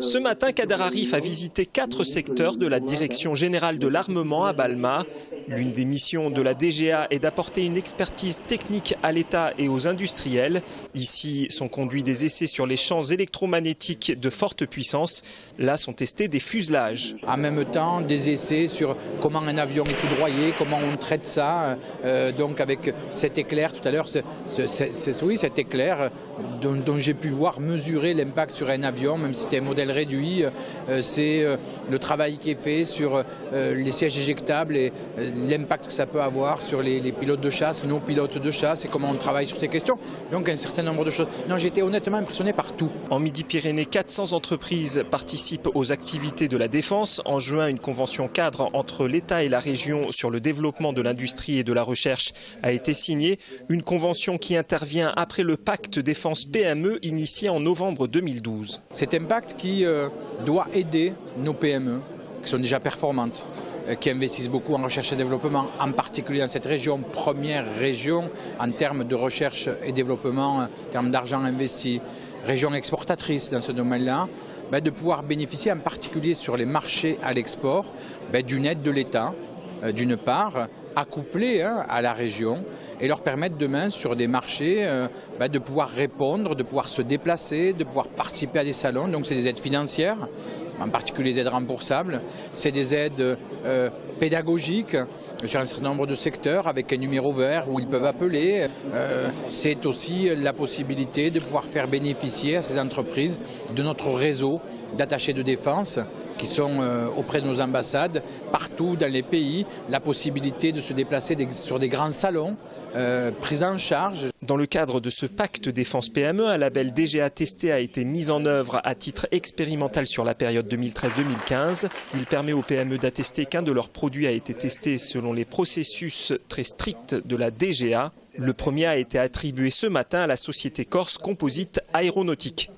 Ce matin, Kader Arif a visité 4 secteurs de la Direction générale de l'armement à Balma. L'une des missions de la DGA est d'apporter une expertise technique à l'État et aux industriels. Ici sont conduits des essais sur les champs électromagnétiques de forte puissance. Là sont testés des fuselages. En même temps, des essais sur comment un avion est foudroyé, comment on traite ça. Donc avec cet éclair tout à l'heure, oui, cet éclair dont j'ai pu voir mesurer l'impact sur un avion, même si c'était un modèle réduit. C'est le travail qui est fait sur les sièges éjectables et l'impact que ça peut avoir sur les pilotes de chasse, nos pilotes de chasse et comment on travaille sur ces questions. Donc un certain nombre de choses. Non, j'étais honnêtement impressionné par tout. En Midi-Pyrénées, 400 entreprises participent aux activités de la défense. En juin, une convention cadre entre l'État et la région sur le développement de l'industrie et de la recherche a été signée. Une convention qui intervient après le pacte défense PME initié en novembre 2012. C'est un pacte qui doit aider nos PME, qui sont déjà performantes, qui investissent beaucoup en recherche et développement, en particulier dans cette région, première région en termes de recherche et développement, en termes d'argent investi, région exportatrice dans ce domaine-là, de pouvoir bénéficier en particulier sur les marchés à l'export d'une aide de l'État, d'une part, accouplés à la région et leur permettre demain sur des marchés de pouvoir répondre, de pouvoir se déplacer, de pouvoir participer à des salons. Donc c'est des aides financières, en particulier les aides remboursables, c'est des aides pédagogiques sur un certain nombre de secteurs avec un numéro vert où ils peuvent appeler. C'est aussi la possibilité de pouvoir faire bénéficier à ces entreprises de notre réseau d'attachés de défense qui sont auprès de nos ambassades partout dans les pays, la possibilité de se déplacer sur des grands salons pris en charge. Dans le cadre de ce pacte défense PME, un label DGA testé a été mis en œuvre à titre expérimental sur la période 2013-2015. Il permet aux PME d'attester qu'un de leurs produits a été testé selon les processus très stricts de la DGA. Le premier a été attribué ce matin à la société corse Composite Aéronautique.